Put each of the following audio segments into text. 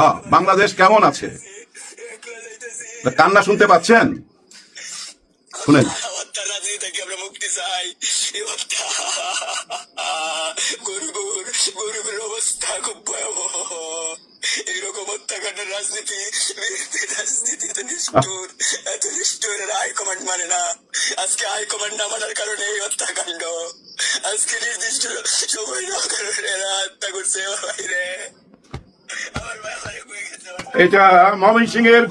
হ্যাঁ, বাংলাদেশ কেমন আছে কান্না শুনতে পাচ্ছেন? শুনেন। রাজনীতি থেকে আমরা মুক্তি চাই। গরিবের অবস্থা খুব ভয়াবহ। এইরকম হত্যাকাণ্ডের রাজনীতি রাজনীতিতে নিষ্ঠুর, এত নিষ্ঠুর হাইকমান্ড মানে না। আজকে হাইকমান্ড না মানার কারণে এই হত্যাকাণ্ড। আজকে নির্দিষ্ট সময় না কারণে এরা হত্যা করছে বাইরে। এটা ময়মনসিংহের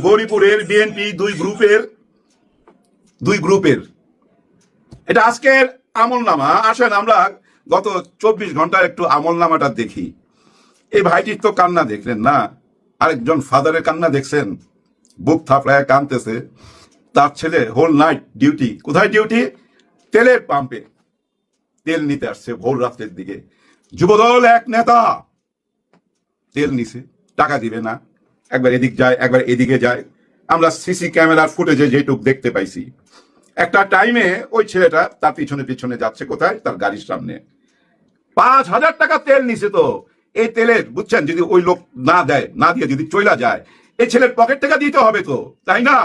গৌরীপুরের বিএনপি দুই গ্রুপের এটা আজকের আমলনামা। আসেন আমরা গত 24 ঘন্টার একটু আমলনামাটা দেখি। এই ভাইটির তো কান্না দেখলেন না, আরেকজন ফাদারের কান্না দেখছেন, বুক থাপড়ায় কাঁদতেছে। তার ছেলে হোল নাইট ডিউটি, কোথায় ডিউটি? তেলের পাম্পে তেল নিতে আসছে ভোর রাত্রের দিকে। যুবদল এক নেতা তেল নিছে, টাকা দিবে না, একবার এদিক যায় একবার এদিকে যায়। আমরা সিসি ক্যামেরার ফুটেজে যেটুক দেখতে পাইছি, একটা টাইমে ওই ছেলেটা তার পিছনে পিছনে যাচ্ছে কোথায়? তার গাড়ির সামনে। 5,000 টাকা তেল নিছে। তো এই তেলের বুঝছেন, যদি ওই লোক না দেয়, না দিয়ে যদি চইলা যায়, এই ছেলের পকেট টাকা দিতে হবে তো, তাই না?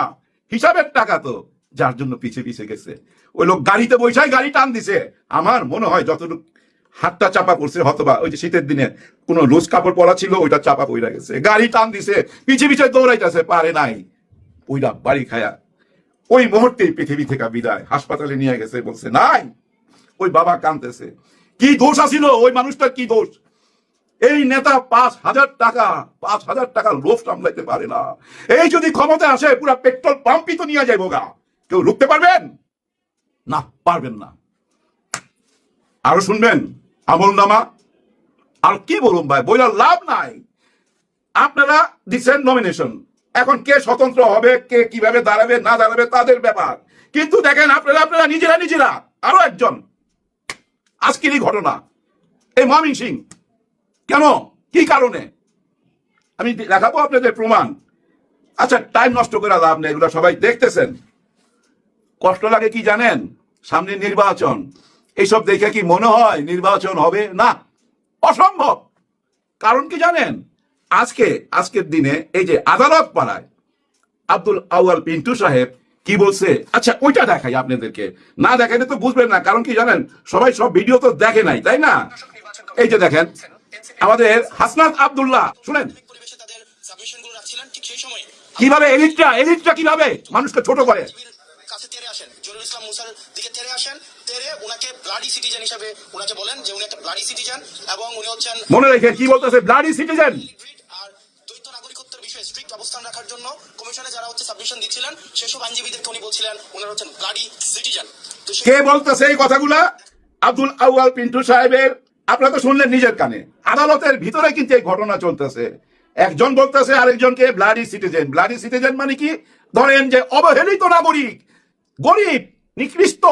হিসাবের টাকা তো, যার জন্য পিছে পিছে গেছে। ওই লোক গাড়িতে বৈশাই গাড়ি টান দিছে। আমার মনে হয় যতটুকু হাতটা চাপা পড়ছে, হয়তোবা ওই যে শীতের দিনে কোনো লুজ কাপড় পরা ছিল ওইটা চাপা পইরা গেছে, গাড়ি টান দিছে, পিছে পিছে দৌড়াইতেছে, পারে নাই, ওইটা বাড়ি খায়া ওই মুহূর্তেই পৃথিবী থেকে বিদায়। হাসপাতালে নিয়ে গেছে, বলছে নাই। ওই বাবা কাঁদতেছে। কি দোষ আছিল ওই মানুষটার? কি দোষ? এই নেতা 5,000 টাকা লোভ সামলাইতে পারে না। এই যদি ক্ষমতা আসে, পুরো পেট্রোল পাম্পই তো নিয়ে যাইব গা। কেউ রুখতে পারবেন না? পারবেন না। আরো শুনবেন আমলনামা। আর কি বলুন ভাই, বইলার লাভ নাই। আপনারা দিচ্ছেন নমিনেশন, এখন কে স্বতন্ত্র হবে, কে কিভাবে দাঁড়াবে না দাঁড়াবে তাদের ব্যাপার। কিন্তু দেখেন আপনারা নিজেরা আরো একজন। আজকেরই ঘটনা এই ময়মনসিংহ, কেন, কি কারণে আমি দেখাবো আপনাদের প্রমাণ। আচ্ছা, টাইম নষ্ট করে লাভ নেই, এগুলো সবাই দেখতেছেন। কষ্ট লাগে কি জানেন? সামনে নির্বাচন, এইসব দেখে কি মনে হয় নির্বাচন হবে? না, অসম্ভব। কারণ কি জানেন? আজকের দিনে এই যে আদালত পাড়ায় আব্দুল আউয়াল পিন্টু সাহেব কি বলছে, আচ্ছা ওইটা দেখাই আপনাদেরকে। না দেখাইলে তো বুঝবেন না। কারণ কি জানেন, সবাই সব ভিডিও তো দেখে নাই, তাই না? এই যে দেখেন আমাদের হাসনাত আব্দুল্লাহ, শুনেন কিভাবে এলিটটা কিভাবে মানুষকে ছোট করে। মনে রেখে কি বলতেছে, ব্লাডি সিটিজেন। অবস্থান রাখার জন্য কমিশনে যারা সাবমিশন দিচ্ছিলেন সেসব আইনজীবীদেরকে উনি বলছিলেন ওনারা হচ্ছেন ব্লাডি সিটিজেন। কে বলতেছে এই কথাগুলা? আব্দুল আউয়াল পিন্টু সাহেবের। আপনারা তো শুনলেন নিজের কানে। আদালতের ভিতরে কিন্তু এই ঘটনা চলতেছে। একজন বলতেছে আরেকজনকে ব্লাডি সিটিজেন। ব্লাডি সিটিজেন মানে কি? ধরেন যে অবহেলিত নাগরিক, গরিব, নিকৃষ্ট,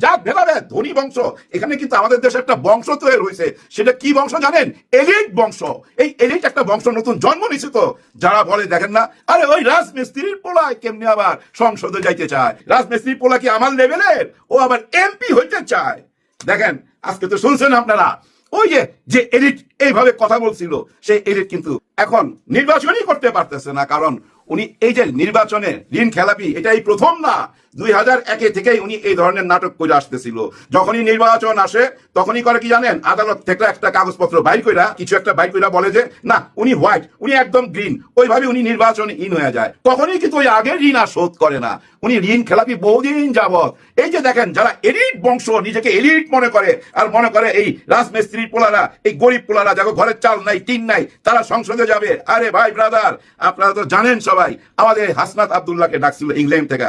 জাত ভেদাভেদ, ধনী বংশ। এখানে কিন্তু আমাদের দেশে একটা বংশ তৈরি হয়েছে। সেটা কি বংশ জানেন? এলিট বংশ। এই এলিট একটা বংশ নতুন জন্ম নিছে। তো যারা বলে দেখেন না, আরে ওই রাজমিস্ত্রির পোলায় কেমনি আবার সংসদে যাইতে চায়, রাজমিস্ত্রির পোলা কি আমার লেভেলের? ও আবার এমপি হইতে চায়। দেখেন আজকে তো শুনছেন আপনারা, ওই যে এলিট এইভাবে কথা বলছিল, সেই এলিট কিন্তু এখন নির্বাচনই করতে পারতেছে না। কারণ উনি এই যে নির্বাচনে ঋণ খেলাপি, এটাই প্রথম না। 2001 থেকেই উনি এই ধরনের নাটক করে আসতেছিল। যখনই নির্বাচন আসে তখনই করে কি জানেন? আদালত থেকে একটা কাগজপত্র বাইর কইরা, কিছু একটা বাইর কইরা বলে যে না উনি হোয়াইট, উনি একদম গ্রিন। ওইভাবে উনি নির্বাচনে ইন হয়ে যায়। তখনই কিন্তু ওই আগের ঋণ আর শোধ করে না। উনি ঋণ খেলাপি বহুদিন যাবৎ। এই যে দেখেন যারা এলিট বংশ, নিজেকে এলিট মনে করে, আর মনে করে এই রাজমিস্ত্রির পোলারা, এই গরিব পোলারা যাকে ঘরের চাল নাই, টিন নাই, তারা সংসদে যাবে। আরে ভাই ব্রাদার, আপনারা তো জানেন সবাই, আমাদের হাসনাত আব্দুল্লাহকে ডাকছিল ইংল্যান্ড থেকে।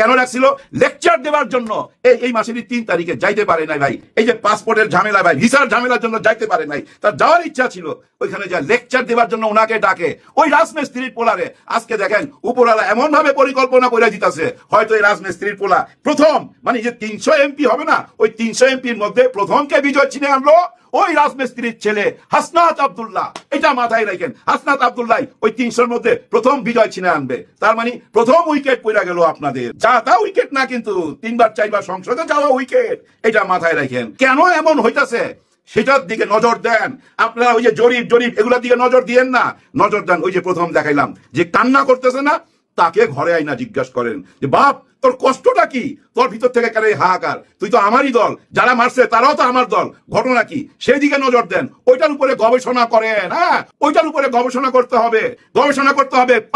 কেন ডাকছিল? লেকচার দেওয়ার জন্য। এই মাসের 3 তারিখে যাইতে পারে নাই ভাই। এই যে পাসপোর্টের ঝামেলা ভাই, ভিসার ঝামেলার জন্য যাইতে পারে নাই। তার যাওয়ার ইচ্ছা ছিল, ওইখানে যা লেকচার দেওয়ার জন্য ওনাকে ডাকে ওই রাজমিস্ত্রির পোলারে। আজকে দেখেন উপরওয়ালা এমন ভাবে পরিকল্পনা করে দিতেছে, হয়তো এই রাজমিস্ত্রির পোলা প্রথম, মানে যে 300 এমপি হবে না, ওই 300 এমপির মধ্যে প্রথমকে বিজয় ছিনে আনলো ওই রাজমিস্ত্রির ছেলে হাসনাত আব্দুল্লাহ। এটা মাথায় রাখেন, হাসনাত আব্দুল্লাহ ওই 300-র মধ্যে প্রথম বিজয় ছিনে আনবে। তার মানে প্রথম উইকেট পড়ে গেল আপনাদের। যা তা উইকেট না, কিন্তু 3বার 4বার সংসদে যাওয়া উইকেট। এটা মাথায় রাখেন। কেন এমন হইতাছে? সেটার দিকে নজর দেন। আপনারা ওই যে জরিপ এগুলোর দিকে নজর দিয়েন না, নজর দেন ওই যে প্রথম দেখাইলাম যে কান্না করতেছে না, তাকে ঘরে আইনা জিজ্ঞাসা করেন যে বাপ তোর কষ্টটা কি, তোর ভিতর থেকে কেন এই হাহাকার, তুই তো আমারই দল, যারা মারছে তারাও তো আমার দল, ঘটনা কি, সেই দিকে নজর দেন। ওইটার উপরে গবেষণা করেন। হ্যাঁ, ওইটার উপরে গবেষণা করতে হবে।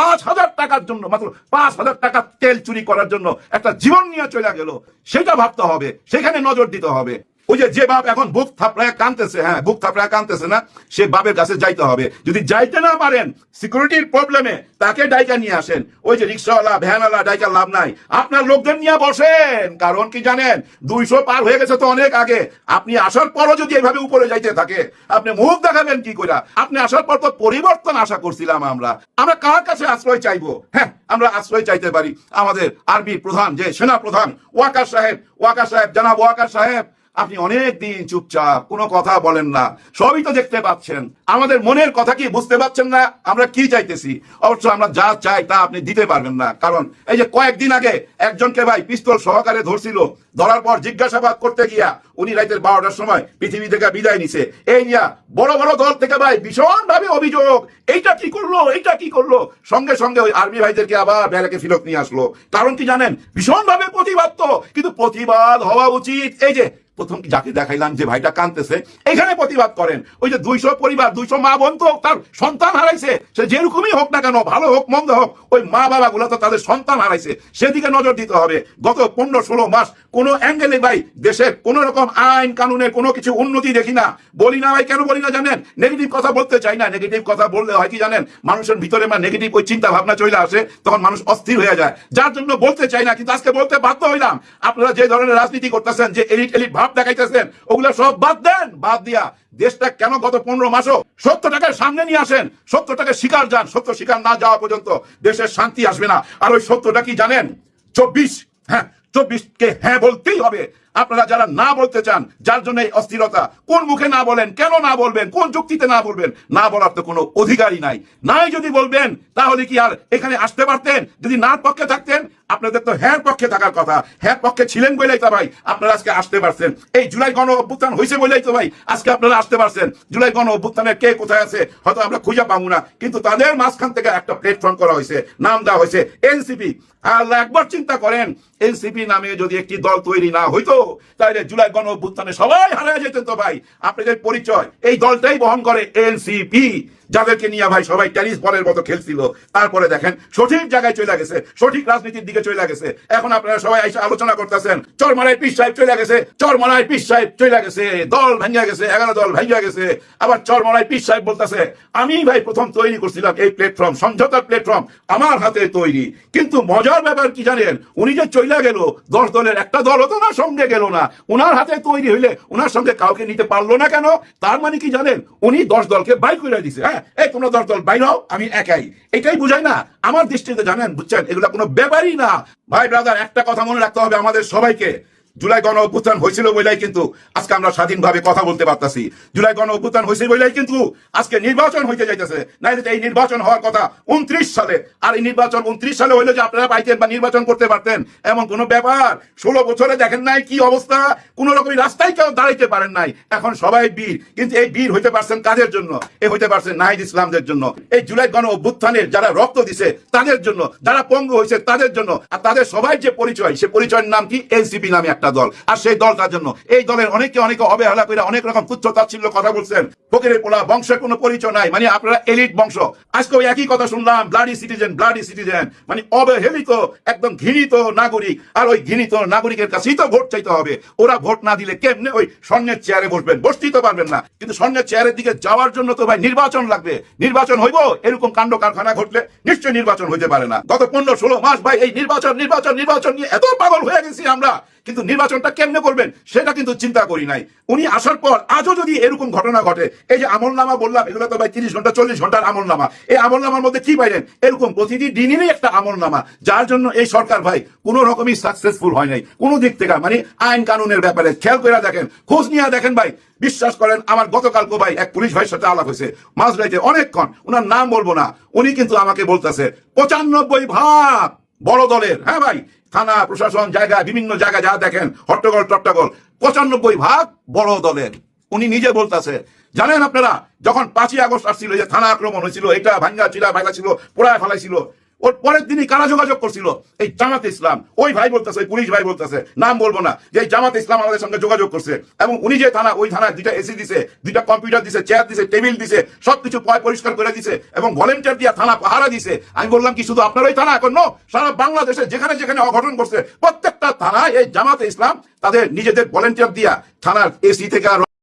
5,000 টাকার জন্য, মাত্র 5,000 টাকা তেল চুরি করার জন্য একটা জীবন নিয়ে চলে গেল, সেটা ভাবতে হবে, সেখানে নজর দিতে হবে। ওই যে বাপ এখন বুক থাপড়ায় কানতেছে, হ্যাঁ বুক থাপড়ায় কানতেছে না, সে বাপের কাছে যাইতে হবে। যদি যাইতে না পারেন সিকিউরিটির প্রবলেমে, তাকে ডাইকা নিয়ে আসেন। ওই যে রিক্সাওয়ালা ভ্যানওয়ালা ডাইকার লাভ নাই, আপনার লোকদের নিয়ে বসেন। কারণ কি জানেন, 200 পার হয়ে গেছে তো অনেক আগে। আপনি আসার পরও যদি এভাবে উপরে যাইতে থাকে, আপনি মুখ দেখাবেন কি করে? আপনি আসার পর তো পরিবর্তন আশা করছিলাম আমরা কার কাছে আশ্রয় চাইবো? হ্যাঁ, আমরা আশ্রয় চাইতে পারি আমাদের আর্মি প্রধান, যে সেনা প্রধান ওয়াকার সাহেব, জানাব ওয়াকার সাহেব, আপনি অনেক দিন চুপচাপ, কোনো কথা বলেন না, সবই তো দেখতে পাচ্ছেন। আমাদের মনের কথা কি বুঝতে পারছেন না আমরা কি চাইতেছি? অবশ্য আমরা যা চাই তা আপনি দিতে পারবেন না। কারণ এই যে কয়েকদিন আগে একজনকে ভাই পিস্তল সহকারে ধরছিল, ধরার পর জিজ্ঞাসাবাদ করতে গিয়া উনি রাতের 12টার সময় পৃথিবী থেকে বিদায় নিছে। এই নিয়া বড় বড় দল থেকে ভাই ভীষণ ভাবে অভিযোগ, এইটা কি করলো, সঙ্গে সঙ্গে ওই আর্মি ভাইদেরকে আবার ব্যারাকে ফিরত নিয়ে আসলো। কারণ কি জানেন, ভীষণ ভাবে প্রতিবাদ। তো কিন্তু প্রতিবাদ হওয়া উচিত, এই যে প্রথম যাকে দেখাইলাম যে ভাইটা কাঁদতেছে, এখানে প্রতিবাদ করেন। ওই যে 200 পরিবার, 200 মা বোন তো তার সন্তান হারাইছে, সে যেরকমই হোক না কেন, ভালো হোক মন্দ হোক, ওই মা বাবা গুলো তো তাদের সন্তান হারাইছে, সেদিকে নজর দিতে হবে। গত 15-16 মাস কোনো অ্যাঙ্গেলে ভাই দেশের কোন রকম আইন কানুনের কোনো কিছু উন্নতি দেখি না। বলি না ভাই, কেন বলি না জানেন? নেগেটিভ কথা বলতে চাই না। নেগেটিভ কথা বললে হয় কি জানেন, মানুষের ভিতরে নেগেটিভ ওই চিন্তা ভাবনা চলে আসে, তখন মানুষ অস্থির হয়ে যায়, যার জন্য বলতে চাই না। কিন্তু আজকে বলতে বাধ্য হইলাম। আপনারা যে ধরনের রাজনীতি করতেছেন, যে এলিট ভাব দেখাইতেছেন, ওগুলা সব বাদ দেন। বাদ দিয়া দেশটা কেন গত 15 মাসও সত্য টাকার সামনে নিয়ে আসেন, সত্য টাকা শিকার যান। সত্য শিকার না যাওয়া পর্যন্ত দেশের শান্তি আসবে না। আর ওই সত্যটা কি জানেন? 24 কে হ্যাঁ বলতেই হবে। আপনারা যারা না বলতে চান, যার জন্য এই অস্থিরতা, কোন মুখে না বলেন, কেন না বলবেন, কোন যুক্তিতে না বলবেন? না বলার তো কোনো অধিকারই নাই যদি বলবেন, তাহলে কি আর এখানে আসতে পারতেন? যদি না পক্ষে থাকতেন, আপনাদের তো হ্যাঁ পক্ষে থাকার কথা। হ্যাঁ পক্ষে ছিলেন বলেই তো ভাই আপনারা আজকে আসতে পারছেন। এই জুলাই গণ অভ্যুত্থান হয়েছে বলেই তো ভাই আজকে আপনারা আসতে পারছেন। জুলাই গণ অভ্যুত্থানের কে কোথায় আছে হয়তো আমরা খুঁজে পাবো না, কিন্তু তাদের মাঝখান থেকে একটা প্ল্যাটফর্ম করা হয়েছে, নাম দেওয়া হয়েছে এনসিপি। আর একবার চিন্তা করেন, এনসিপি নামে যদি একটি দল তৈরি না হইতো, তাহলে জুলাই গণ অভ্যুত্থানে সবাই হারিয়ে যেতেন। তো ভাই আপনাদের পরিচয় এই দলটাই বহন করে, এনসিপি, যাদেরকে নিয়ে ভাই সবাই টেনিস বলের মতো খেলছিল। তারপরে দেখেন সঠিক জায়গায় চলে গেছে, সঠিক রাজনীতির দিকে চলে গেছে। এখন আপনারা সবাই এসে আলোচনা করতেছেন, চরমারায় পীর সাহেব চলে গেছে, চরমারায় পীর সাহেব চলে গেছে, দল ভেঙে গেছে, 11 দল ভেঙে গেছে। আবার চরমারায় পীর সাহেব বলতেছে, আমি ভাই প্রথম তৈরি করছিলাম এই প্ল্যাটফর্ম, সমঝোতার প্ল্যাটফর্ম আমার হাতে তৈরি। কিন্তু মজার ব্যাপার কি জানেন, উনি যে চলে গেল, 10 দলের একটা দলও তো না সঙ্গে গেল না। উনার হাতে তৈরি হইলে উনার সঙ্গে কাউকে নিতে পারলো না কেন? তার মানে কি জানেন, উনি 10 দলকে বাই করে দিছে। হ্যাঁ, এই তোমরা 10 দল বাইর হও, আমি একাই। এটাই বুঝায় না আমার দৃষ্টিতে, জানেন, বুঝছেন, এগুলা কোনো ব্যাপারই না। ভাই ব্রাদার, একটা কথা মনে রাখতে হবে আমাদের সবাইকে, জুলাই গণ অভ্যুত্থান হয়েছিল বলেই কিন্তু আজকে আমরা স্বাধীনভাবে কথা বলতে পারতাছি। জুলাই গণ অভ্যুত্থান হয়েছে বলেই কিন্তু আজকে নির্বাচন হইতে যাইতেছে। না এই নির্বাচন হওয়ার কথা 29 সালে, আর এই নির্বাচন 29 সালে হইলে যে আপনারা পাইতেন বা নির্বাচন করতে পারতেন এমন কোনো ব্যাপার 16 বছরে দেখেন নাই কি অবস্থা? কোন রকমই রাস্তায় কেউ দাঁড়াইতে পারেন নাই। এখন সবাই বীর, কিন্তু এই বীর হইতে পারছেন কাদের জন্য? হইতে পারছেন নাহিদ ইসলামদের জন্য। এই জুলাই গণ অভ্যুত্থানের যারা রক্ত দিছে তাদের জন্য, যারা পঙ্গু হয়েছে তাদের জন্য। আর তাদের সবাই যে পরিচয়, সে পরিচয়ের নাম কি? এনসিপি নামে একটা দল। আর সেই দলটার জন্য এই দলের অনেকে অবহেলা করে অনেক রকম তুচ্ছ তাচ্ছিল্য কথা বলছেন। ফকিরের পোলা, বংশের কোনো পরিচয় নাই, মানে আপনারা এলিট বংশ। আজকে ওই একই কথা শুনলাম, ব্লাডি সিটিজেন, মানে অবহেলিত, একদম ঘৃণিত নাগরিক। আর ওই ঘৃণিত নাগরিকের কাছেই তো ভোট চাইতে হবে। ওরা ভোট না দিলে কেমনে ওই স্বর্ণের চেয়ারে বসবেন? বসতেই তো পারবেন না। কিন্তু স্বর্ণের চেয়ারের দিকে যাওয়ার জন্য তো ভাই নির্বাচন লাগবে। নির্বাচন হইব, এরকম কাণ্ড কারখানা ঘটলে নিশ্চয়ই নির্বাচন হইতে পারে না। গত 15-16 মাস ভাই এই নির্বাচন নিয়ে এত পাগল হয়ে গেছি আমরা, কিন্তু নির্বাচনটা কেমনে করবেন সেটা কিন্তু চিন্তা করি নাই। উনি আসার পর আজও যদি এরকম ঘটনা ঘটে, এই যে আমলনামা বললাম, এগুলো তো ভাই 30 ঘন্টা 40 ঘন্টার আমলনামা। এই আমলনামার মধ্যে কি পাইলেন? এরকম প্রতিটি দিনেরই একটা আমলনামা, যার জন্য এই সরকার ভাই কোন রকমই সাকসেসফুল হয় নাই কোন দিক থেকে। মানে আইন কানুনের ব্যাপারে খেয়াল করে দেখেন, খোঁজ নিয়ে দেখেন ভাই, বিশ্বাস করেন। আমার গতকালকে ভাই এক পুলিশ ভাইয়ের সাথে আলাপ হয়েছে মাঝরাইতে অনেকক্ষণ, ওনার নাম বলবো না। উনি কিন্তু আমাকে বলতেছে 95% বড় দলের, হ্যাঁ ভাই, থানা প্রশাসন জায়গা, বিভিন্ন জায়গায় যা দেখেন হট্টগোল 95% বড় দলের। উনি নিজে বলতেছে, জানেন আপনারা যখন 5ই আগস্ট আসছিল, যে থানা আক্রমণ হয়েছিল, এটা ভাঙ্গা চিরা ভাঙা ছিল, পোড়ায় ফেলাইছিল, ওর পরের দিনই কারা যোগাযোগ করছিল? এই জামাত ইসলাম। ওই ভাই বলতেছে, পুলিশ ভাই বলতেছে, নাম বলবো না, যে এই জামাত ইসলাম আমাদের সঙ্গে যোগাযোগ করছে। এবং উনি যে থানা, ওই থানায় 2টা এসি দিছে, 2টা কম্পিউটার দিছে, চেয়ার দিছে, টেবিল দিছে, সবকিছু পরিষ্কার করে দিছে এবং ভলেন্টিয়ার দিয়ে থানা পাহারা দিছে। আমি বললাম কি শুধু আপনার ওই থানা? এখন সারা বাংলাদেশে যেখানে যেখানে অঘটন করছে প্রত্যেকটা থানায় এই জামাতে ইসলাম তাদের নিজেদের ভলেন্টিয়ার দিয়া থানার এসি থেকে আর